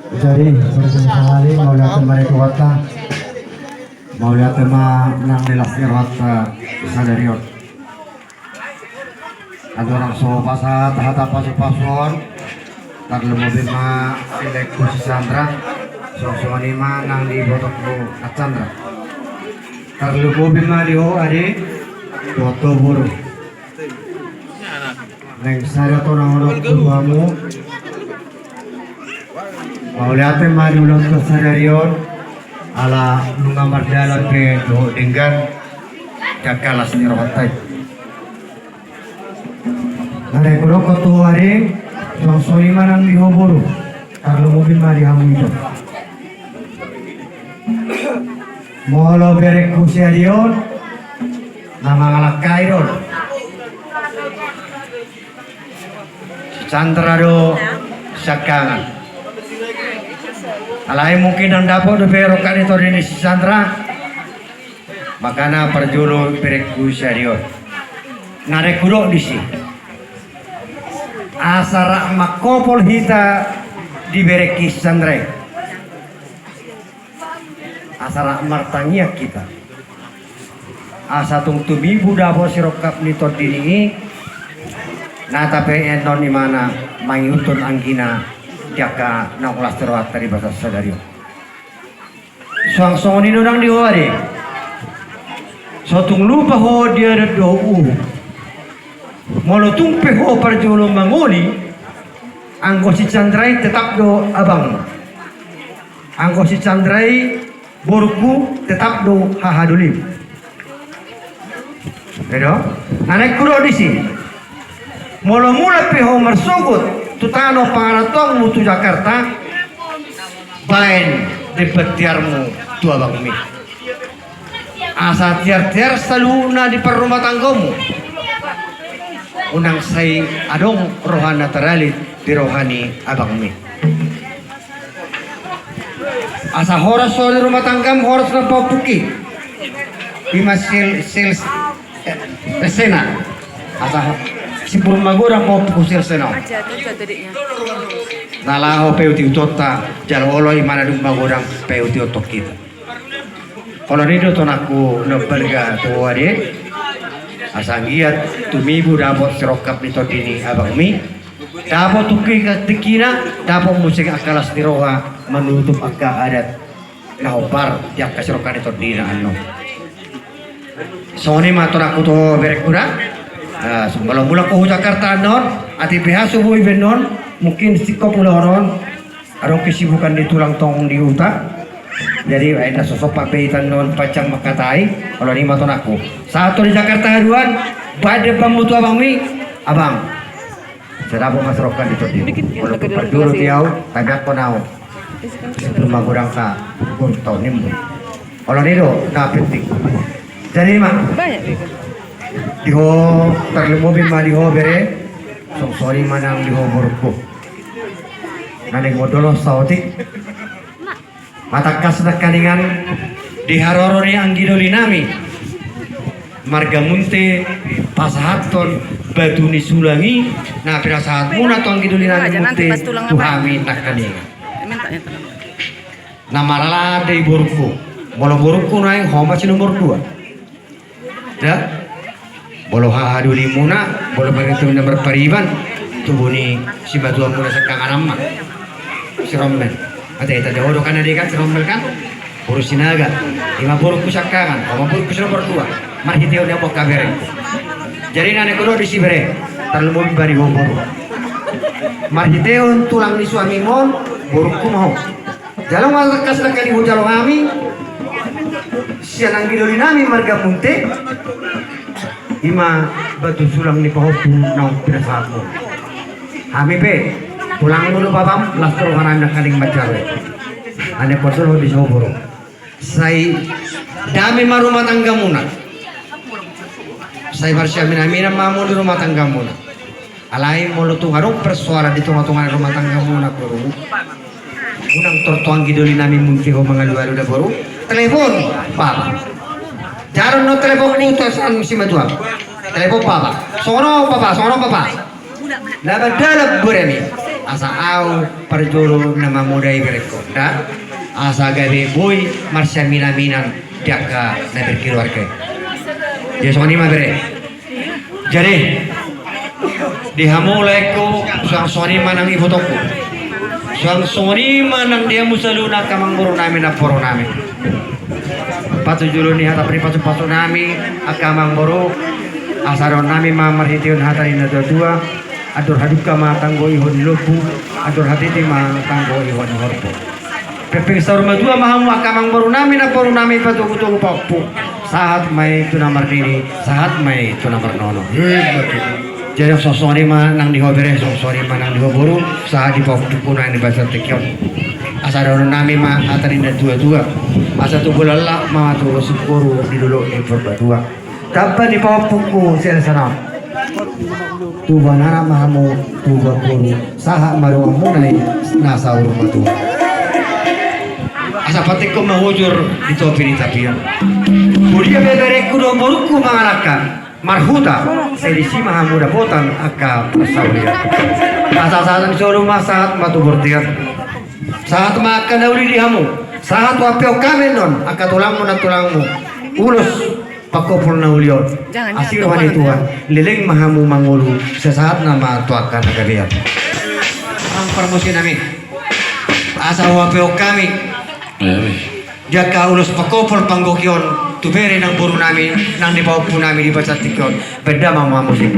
Jadi sekali mau lihat mereka wata, mau lihat nang dilasnya wata sadariot. Ada orang so pasat hata pasu-pasuan, tak lebih ma ilek kursi Sandra, so nima nang di botok bu Chandra. Tak lebih ma di ho ade, foto buru. Neng saya to nang orang kubamu. Mau lihat mari ulang ke sadarion ala nungamar dalan ke do dengan kakalas ni rotai. Nare kulo kotu hari sosoi manang dihoboro karlo mobil mari hamu itu. Molo berek kusiarion nama ngalak kairon. Chandra do sakangan. Alai mungkin ang dapat berokan itu di Sandra, makana perjuru bereku serius. Nare kurok di sini. Asara makopol hita di bereki Sandra. Asara martanya kita. Asa tungtubi budak bos sirokap nito dini. Nah tapi enon di mana mangutun anggina. Jaka nakulas terwat dari bahasa sadario. Soang ini orang diwari. Sotung lupa ho dia ada doa. Molo tumpe ho perjolo mangoli. Anggo si Chandrai tetap do abang. Anggo si Chandrai borku tetap do hahadulim. Bedo? Anak kuro di sini. Molo mula pe ho mersogot. Tutano pangaratong mutu Jakarta bain di petiarmu tua bang mi asa tiar-tiar saluna di perumah tanggamu unang say adong rohana terali di rohani abang mi asa horas so di rumah tanggam horas na papuki lima sil esena asa si Purmagura mau kusir senau. Nalaho peuti utota jalolo imana dum magurang peuti utok kita. Kalau nido ton aku neberga tuade asanggiat tumibu dapot serokap nito dini abang mi dapot tuki ketikina dapot musik akalas diroha menutup akka adat nahobar tiap kaserokan nito dina ano. Soni maton aku to berekura. Nah, mula ko Jakarta non, ati pihak subuh non, mungkin sikop uloron, arong kesibukan di tulang tong di uta. Jadi ada sosok papetan non pacang makatai, kalau ni maton aku. Satu di Jakarta haruan, pada pemutu abang mi, abang. Sedap masrokan di tadi. Kalau perdulu tiau, tagak ko nao. Sebelum magurang ka, tahun ni mo. Kalau ni do, kapetik. Jadi mak. Diho terlebih ma diho bere sorry manang diho borko naneng modolo sautik matakas na kaningan diharoro ni anggidoli nami marga munte pasahaton batu ni sulangi na pirasahat muna to anggidoli nami munte tuhami nak kaningan na marala de borko bolo borko na yung homa si nomor 2 ya bolo hahaduli muna, bolo begitu na berpariban, tubuni si batuan muna sa kanganama, si Rommel. Ate ita jauh kan ada kan si Rommel kan, buru sinaga, 50 kusakangan, 50 kusino berdua, marhiteo dia bok kabere. Jadi nane kudo di sibere, terlalu bari buru. Marhiteo tulang ni suami mon, buruk kumaho. Jalan malakas na kali hujalo kami, siya nang gidoli nami marga munte. Ima batu sulang ni pahopu nang pinasahat mo. Hami pe, pulang dulu babam, lastro kanan nak kaling macawe. Ane porsulo di soboro. Say dami marumah tangga muna. Say barsya minamina mamu di rumah tangga muna. Alai mulu tu harus persuara di tengah-tengah rumah tangga muna kuru. Unang tortuang gidoli nami munti ho mga luar udah baru. Telepon, pak. Jaron no telepon ko san si Madua. Telepon papa. Sono papa. Labadalab buremi. Asa au perjuru nama mudai bereko. Da asa gabe boy marsya minaminan diaka na berkeluarga. Ya soni ma bere. Jadi dihamulai ko sang soni manang ifotoku. Sang soni manang dia musaluna kamang buru namin na poro namin. Patujulun ni hata patu nami akamang buru asaron nami mamarhitiun hata ina dua adur haduk kama tanggo ihon lupu adur hatiti ma tanggo ihon horpo pepeng saur madua mahamu akamang buru nami na poro nami patu papu saat mai tunamar dini saat mai tunamar nono. Jadi sosori nang di hobere sosori nang di hoboru saat di papu kuna ini bahasa tekion asaron nami ma atarinda dua asa tu bulala ma tu syukuru di dulu di berbadua dapat di papuku sana tu banana mahamu tu bakuru saha maru munai nasa urut tu asa patikku mahujur di topi di tapian kudia bebere kudo moruku mangalakan marhuta sedisi mahamu dapotan aka persaulia asa saat disuruh masaat matu bertiat saat makan dauli dihamu saat wapeo kami non aka tulangmu na tulangmu ulus pakopul na ulion asir wani tuan liling mahamu mangulu sesaat nama tuakan agalian ang promosi nami asa wapeo kami jaka ulus pakopul panggokion tubere nang buru nami nang dipaupu nami di baca tikon beda mama musik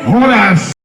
Horas.